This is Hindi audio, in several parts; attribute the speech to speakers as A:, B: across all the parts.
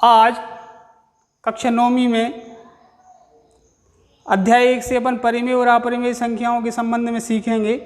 A: आज कक्षा 9वीं में अध्याय 1 से अपन परिमेय और अपरिमेय संख्याओं के संबंध में सीखेंगे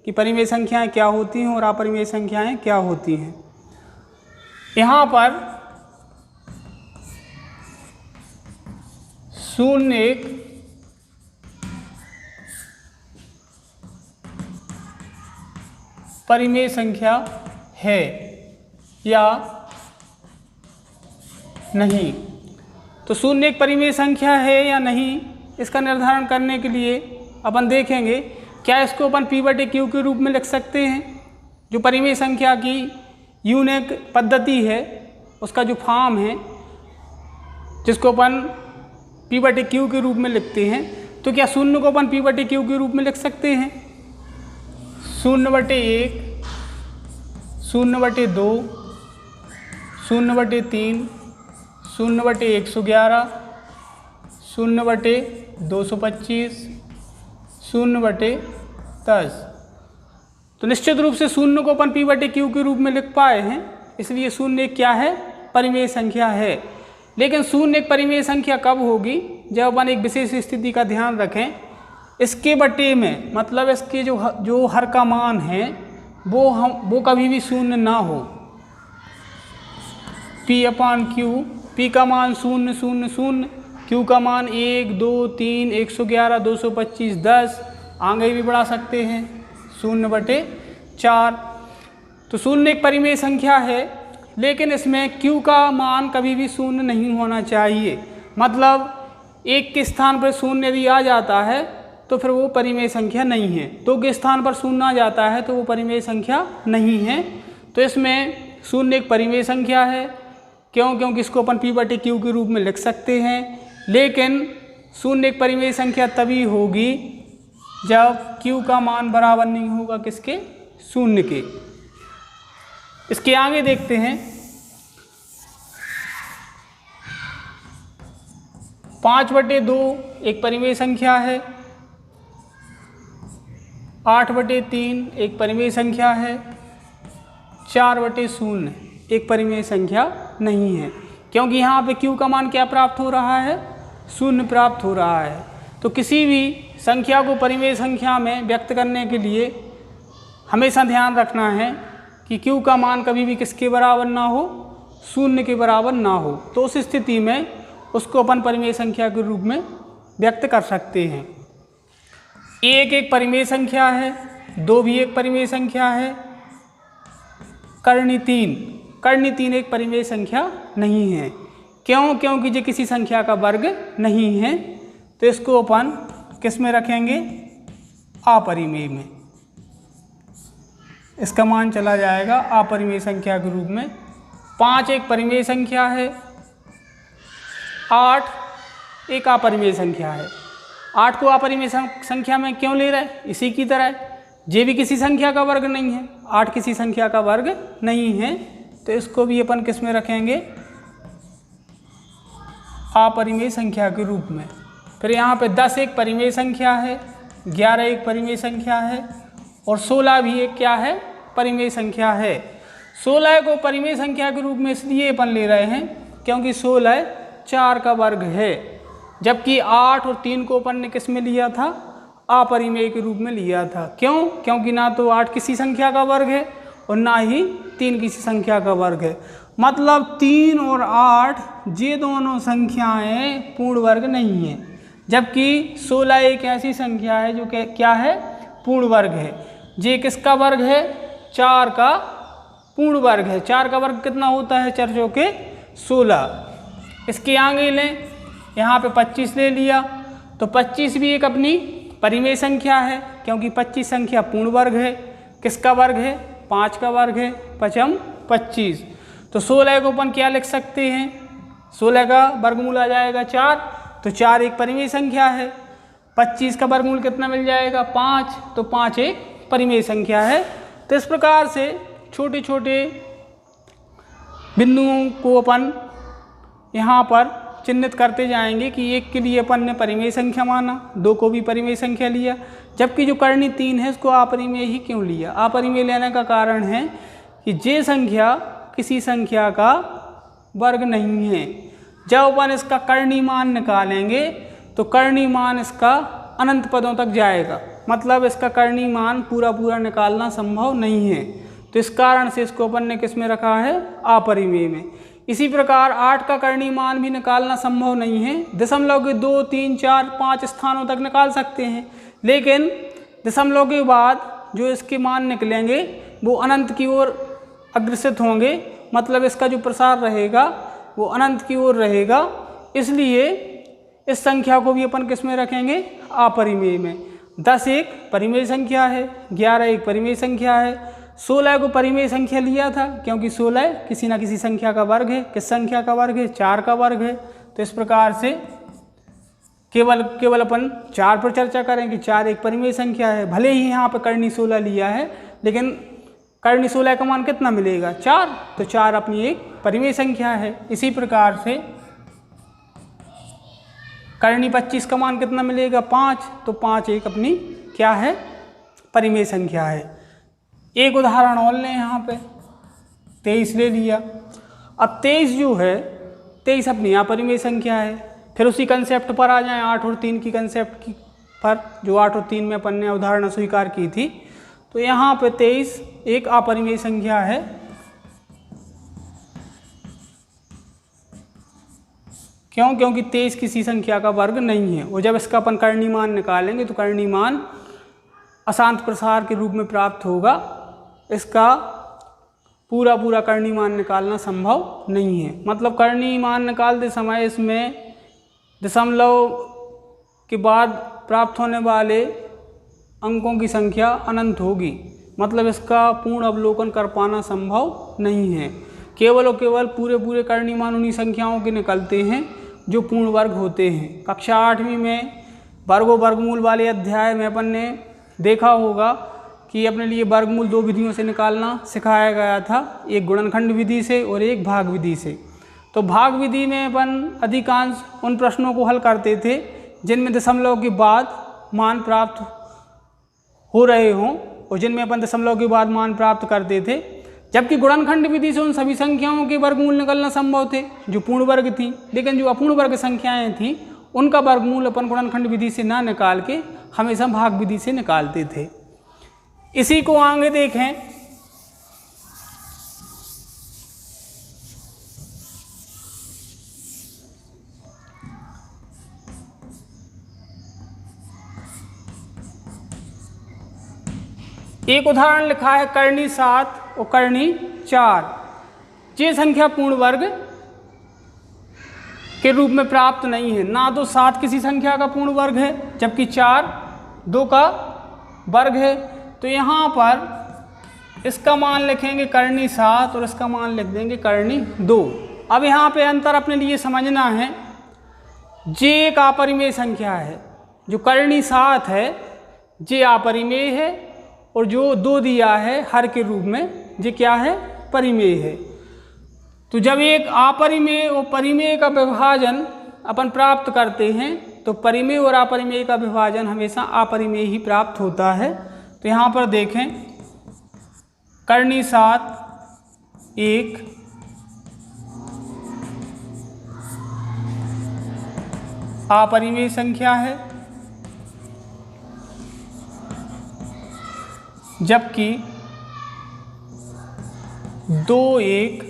A: कि परिमेय संख्याएं क्या होती हैं और अपरिमेय संख्याएं क्या होती हैं। यहाँ पर 0 1 परिमेय संख्या है या नहीं। तो 0 1 परिमेय संख्या है या नहीं, इसका निर्धारण करने के लिए अपन देखेंगे क्या इसको अपन P/Q के रूप में लिख सकते हैं। जो परिमेय संख्या की यूनिक पद्धति है उसका जो फॉर्म है जिसको अपन P/Q के रूप में लिखते हैं, तो क्या 0 को अपन P/Q के रूप में लिख सकते हैं। 0/1 0/2 0/3 0/111 0/225 0/10। तो निश्चित रूप से 0 को अपन P/Q के रूप में लिख पाए हैं, इसलिए 0 1 क्या है, परिमेय संख्या है। लेकिन 0 1 परिमेय संख्या कब होगी, जब अपन एक विशेष स्थिति का ध्यान रखें। इसके बटे में मतलब इसके जो हर का मान है वो कभी भी 0 ना हो। P/Q, P का मान 0 0 0, Q का मान 1 2 3 111 225 10, आगे भी बढ़ा सकते हैं 0/4। तो 0 1 परिमेय संख्या है, लेकिन इसमें Q का मान कभी भी 0 नहीं होना चाहिए। मतलब 1 के स्थान पर 0 यदि आ जाता है तो फिर वो परिमेय संख्या नहीं है। 2 के स्थान पर 0 आ जाता है तो वो परिमेय संख्या नहीं है। तो इसमें 0 1 परिमेय संख्या है। क्योंकि इसको अपन P/Q के रूप में लिख सकते हैं। लेकिन 0 1 परिमेय संख्या तभी होगी जब Q का मान बराबर नहीं होगा किसके, 0 के। इसके आगे देखते हैं 5/2 एक परिमेय संख्या है। 8/3 एक परिमेय संख्या है। 4/0 एक परिमेय संख्या नहीं है, क्योंकि यहाँ पे Q का मान क्या प्राप्त हो रहा है, 0 प्राप्त हो रहा है। तो किसी भी संख्या को परिमेय संख्या में व्यक्त करने के लिए हमेशा ध्यान रखना है कि Q का मान कभी भी किसके बराबर ना हो, 0 के बराबर ना हो। तो उस स्थिति में उसको अपन परिमेय संख्या के रूप में व्यक्त कर सकते हैं। 1 एक परिमेय संख्या है, 2 भी एक परिमेय संख्या है। कर्णी 3 एक परिमेय संख्या नहीं है। क्यों? क्योंकि ये किसी संख्या का वर्ग नहीं है। तो इसको अपन किस में रखेंगे, अपरिमेय में। इसका मान चला जाएगा अपरिमेय संख्या के रूप में। 5 एक परिमेय संख्या है। 8 एक अपरिमेय संख्या है। 8 को अपरिमेय संख्या में क्यों ले रहे हैं, इसी की तरह ये भी किसी संख्या का वर्ग नहीं है। 8 किसी संख्या का वर्ग नहीं है, तो इसको भी अपन किस में रखेंगे, अपरिमेय संख्या के रूप में। फिर यहाँ पे 10 एक परिमेय संख्या है। 11 एक परिमेय संख्या है और 16 भी एक क्या है, परिमेय संख्या है। 16 को परिमेय संख्या के रूप में इसलिए अपन ले रहे हैं क्योंकि 16 4 का वर्ग है, जबकि 8 और 3 को अपन ने किस में लिया था, अपरिमेय के रूप में लिया था। क्यों? क्योंकि ना तो 8 किसी संख्या का वर्ग है और ना ही 3 किसी संख्या का वर्ग है। मतलब 3 और 8 ये दोनों संख्याएं पूर्ण वर्ग नहीं है, जबकि 16 एक ऐसी संख्या है जो क्या है, पूर्ण वर्ग है। ये किसका वर्ग है, 4 का पूर्ण वर्ग है। 4 का वर्ग कितना होता है, 4 चौके 16। इसके आगे लें, यहाँ पे 25 ले लिया, तो 25 भी एक अपनी परिमेय संख्या है, क्योंकि 25 संख्या पूर्ण वर्ग है। किसका वर्ग है, 5 का वर्ग है। 5 25। तो 16 को अपन क्या लिख सकते हैं, 16 का वर्गमूल आ जाएगा 4, तो 4 एक परिमेय संख्या है। 25 का वर्गमूल कितना मिल जाएगा, 5, तो 5 एक परिमेय संख्या है। तो इस प्रकार से छोटे छोटे बिंदुओं को अपन यहाँ पर चिन्हित करते जाएंगे कि 1 के लिए अपन ने परिमेय संख्या माना, 2 को भी परिमेय संख्या लिया, जबकि जो कर्णी 3 है इसको अपरिमेय ही क्यों लिया। अपरिमेय लेने का कारण है कि जे संख्या किसी संख्या का वर्ग नहीं है। जब अपन इसका कर्णी मान निकालेंगे तो कर्णी मान इसका अनंत पदों तक जाएगा, मतलब इसका कर्णी मान पूरा पूरा निकालना संभव नहीं है। तो इस कारण से इसको अपन ने किस में रखा है, अपरिमेय में। इसी प्रकार 8 का कर्णी मान भी निकालना संभव नहीं है। दशमलव के 2, 3, 4, 5 स्थानों तक निकाल सकते हैं, लेकिन दशमलव के बाद जो इसके मान निकलेंगे वो अनंत की ओर अग्रसित होंगे, मतलब इसका जो प्रसार रहेगा वो अनंत की ओर रहेगा। इसलिए इस संख्या को भी अपन किस में रखेंगे, अपरिमेय में। 10 एक परिमेय संख्या है, 11 एक परिमेय संख्या है, 16 को परिमेय संख्या लिया था क्योंकि 16 किसी न किसी संख्या का वर्ग है। किस संख्या का वर्ग है, 4 का वर्ग है। तो इस प्रकार से केवल अपन 4 पर चर्चा करें कि 4 एक परिमेय संख्या है। भले ही यहाँ पर कर्णी 16 लिया है, लेकिन कर्णी 16 का मान कितना मिलेगा, 4। तो 4 अपनी एक परिमेय संख्या है। इसी प्रकार से कर्णी 25 का मान कितना मिलेगा, 5। तो 5 एक अपनी क्या है, परिमेय संख्या है। एक उदाहरण और लें, यहाँ पे 23 ले लिया। अब 23 जो है, 23 अपनी अपरिमेय संख्या है। फिर उसी कंसेप्ट पर आ जाएं, 8 और 3 की कंसेप्ट की पर, जो 8 और 3 में अपन ने उदाहरण स्वीकार की थी। तो यहाँ पे 23 एक अपरिमेय संख्या है। क्यों, क्योंकि 23 किसी संख्या का वर्ग नहीं है। और जब इसका अपन कर्णी मान निकालेंगे तो कर्णी मान अशांत प्रसार के रूप में प्राप्त होगा। इसका पूरा पूरा कर्णी मान निकालना संभव नहीं है। मतलब कर्णी मान निकालते समय इसमें दशमलव के बाद प्राप्त होने वाले अंकों की संख्या अनंत होगी, मतलब इसका पूर्ण अवलोकन कर पाना संभव नहीं है। केवल और केवल पूरे पूरे कर्णी मान उन्हीं संख्याओं के निकलते हैं जो पूर्ण वर्ग होते हैं। कक्षा 8वीं में वर्गों वर्गमूल वाले अध्याय में अपन ने देखा होगा कि अपने लिए वर्गमूल 2 विधियों से निकालना सिखाया गया था, एक गुणनखंड विधि से और एक भाग विधि से। तो भाग विधि में अपन अधिकांश उन प्रश्नों को हल करते थे जिनमें दशमलव के बाद मान प्राप्त हो रहे हों और जिनमें अपन दशमलव के बाद मान प्राप्त करते थे, जबकि गुणनखंड विधि से उन सभी संख्याओं के वर्गमूल निकलना संभव थे जो पूर्ण वर्ग थी। लेकिन जो अपूर्ण वर्ग संख्याएं थीं उनका वर्गमूल अपन गुणनखंड विधि से ना निकाल के हमेशा भाग विधि से निकालते थे। इसी को आगे देखें, एक उदाहरण लिखा है कर्णी 7 और कर्णी 4। ये संख्या पूर्ण वर्ग के रूप में प्राप्त नहीं है। ना तो 7 किसी संख्या का पूर्ण वर्ग है, जबकि 4 2 का वर्ग है। तो यहाँ पर इसका मान लिखेंगे कर्णी 7 और इसका मान लिख देंगे कर्णी 2। अब यहाँ पे अंतर अपने लिए समझना है, जे एक अपरिमेय संख्या है। जो कर्णी 7 है जे अपरिमेय है और जो 2 दिया है हर के रूप में जे क्या है, परिमेय है। तो जब एक अपरिमेय और परिमेय का विभाजन अपन प्राप्त करते हैं तो परिमेय और अपरिमेय का विभाजन हमेशा अपरिमेय ही प्राप्त होता है। तो यहाँ पर देखें, कर्णी 7 एक अपरिमेय संख्या है, जबकि 2 एक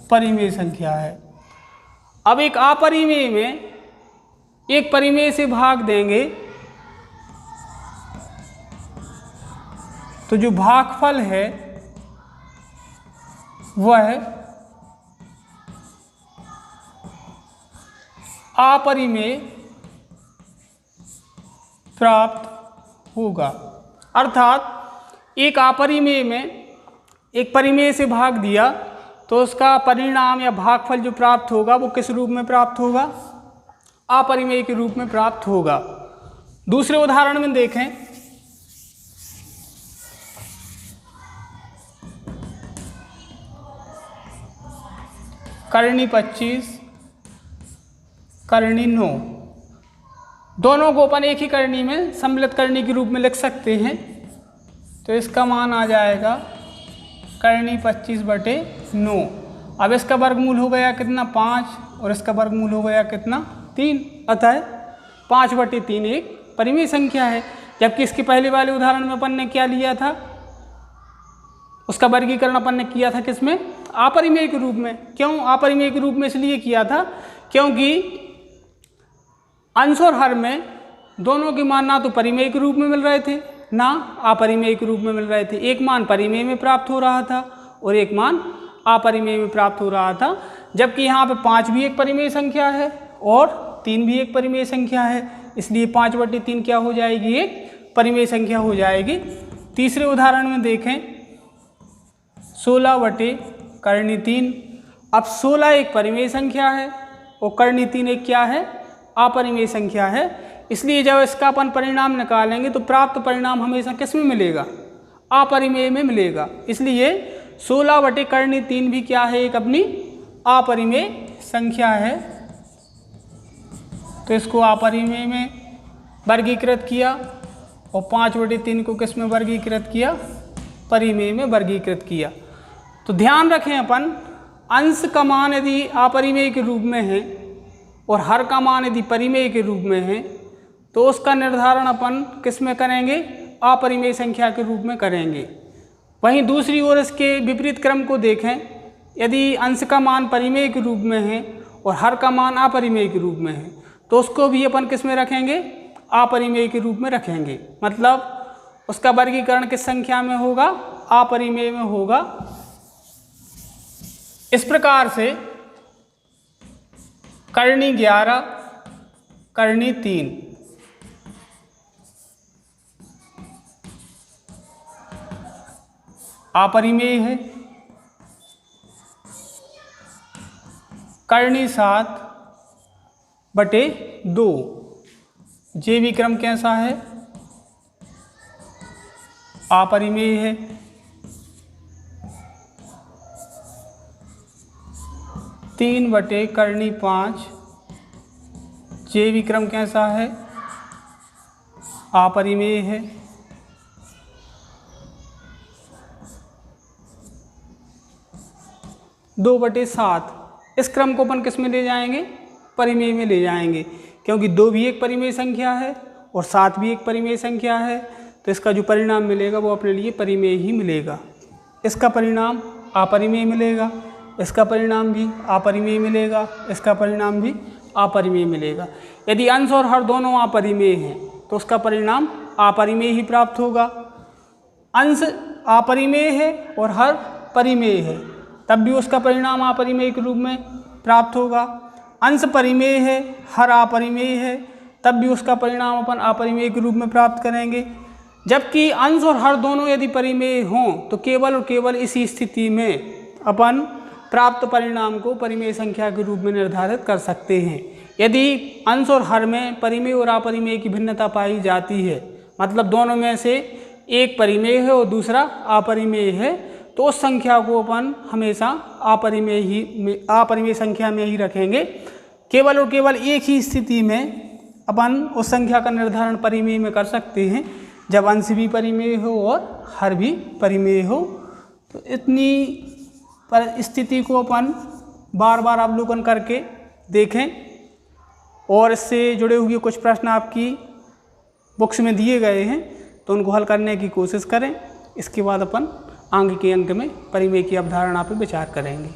A: परिमेय संख्या है। अब एक अपरिमेय में एक परिमेय से भाग देंगे तो जो भागफल है वह अपरिमेय प्राप्त होगा। अर्थात एक अपरिमेय में एक परिमेय से भाग दिया तो उसका परिणाम या भागफल जो प्राप्त होगा वो किस रूप में प्राप्त होगा, अपरिमेय के रूप में प्राप्त होगा। दूसरे उदाहरण में देखें, कर्णी 25 कर्णी 9। दोनों को अपन एक ही कर्णी में सम्मिलित करने के रूप में लिख सकते हैं। तो इसका मान आ जाएगा करनी 25/9। अब इसका वर्गमूल हो गया कितना 5 और इसका वर्गमूल हो गया कितना 3, अतः 5/3 एक परिमेय संख्या है। जबकि इसके पहले वाले उदाहरण में अपन ने क्या लिया था, उसका वर्गीकरण अपन ने किया था किसमें, अपरिमेय के रूप में। क्यों अपरिमेय के रूप में इसलिए किया था क्योंकि अंश और हर में दोनों के मान ना तो परिमेय के रूप में मिल रहे थे ना अपरिमेय के रूप में मिल रहे थे। एक मान परिमेय में प्राप्त हो रहा था और एक मान अपरिमेय में प्राप्त हो रहा था। जबकि यहाँ पे 5 भी एक परिमेय संख्या है और 3 भी एक परिमेय संख्या है, इसलिए 5/3 क्या हो जाएगी, एक परिमेय संख्या हो जाएगी। तीसरे उदाहरण में देखें 16/3। अब 16 एक परिमेय संख्या है और करनी 3 एक क्या है, अपरिमेय संख्या है। इसलिए जब इसका अपन परिणाम निकालेंगे तो प्राप्त परिणाम हमेशा किस में मिलेगा, अपरिमेय में मिलेगा। इसलिए 16/3 भी क्या है, एक अपनी अपरिमेय संख्या है। तो इसको अपरिमेय में वर्गीकृत किया और 5/3 को किस में वर्गीकृत किया, परिमेय में वर्गीकृत किया। तो ध्यान रखें अपन अंश का मान यदि अपरिमेय के रूप में है और हर का मान यदि परिमेय के रूप में है तो उसका निर्धारण अपन किस में करेंगे, अपरिमेय संख्या के रूप में करेंगे। वहीं दूसरी ओर इसके विपरीत क्रम को देखें, यदि अंश का मान परिमेय के रूप में है और हर का मान अपरिमेय के रूप में है तो उसको भी अपन किस में रखेंगे, अपरिमेय के रूप में रखेंगे। मतलब उसका वर्गीकरण किस संख्या में होगा, अपरिमेय में होगा। इस प्रकार से करनी 11, करनी 3, अपरिमेय है। करनी 7/2, ये भी क्रम कैसा है, अपरिमेय है। 3/5, ये भी क्रम कैसा है, अपरिमेय है। 2/7, इस क्रम को अपन किस में ले जाएंगे, परिमेय में ले जाएंगे, क्योंकि 2 भी एक परिमेय संख्या है और 7 भी एक परिमेय संख्या है। तो इसका जो परिणाम मिलेगा वो अपने लिए परिमेय ही मिलेगा। इसका परिणाम अपरिमेय मिलेगा, इसका परिणाम भी अपरिमेय मिलेगा, इसका परिणाम भी अपरिमेय मिलेगा। यदि अंश और हर दोनों अपरिमेय हैं तो उसका परिणाम अपरिमेय ही प्राप्त होगा। अंश अपरिमेय है और हर परिमेय है तब भी उसका परिणाम अपरिमेय के रूप में प्राप्त होगा। अंश परिमेय है, हर अपरिमेय है, तब भी उसका परिणाम अपन अपरिमेय के रूप में प्राप्त करेंगे। जबकि अंश और हर दोनों यदि परिमेय हों तो केवल और केवल इसी स्थिति में अपन प्राप्त परिणाम को परिमेय संख्या के रूप में निर्धारित कर सकते हैं। यदि अंश और हर में परिमेय और अपरिमेय की भिन्नता पाई जाती है, मतलब दोनों में से एक परिमेय है और दूसरा अपरिमेय है, तो उस संख्या को अपन हमेशा अपरिमेय संख्या में ही रखेंगे। केवल और केवल एक ही स्थिति में अपन उस संख्या का निर्धारण परिमेय में कर सकते हैं, जब अंश भी परिमेय हो और हर भी परिमेय हो। तो इतनी स्थिति को अपन बार बार अवलोकन करके देखें और इससे जुड़े हुए कुछ प्रश्न आपकी बुक्स में दिए गए हैं तो उनको हल करने की कोशिश करें। इसके बाद अपन आगे के अंक में परिमेय की अवधारणा पर विचार करेंगे।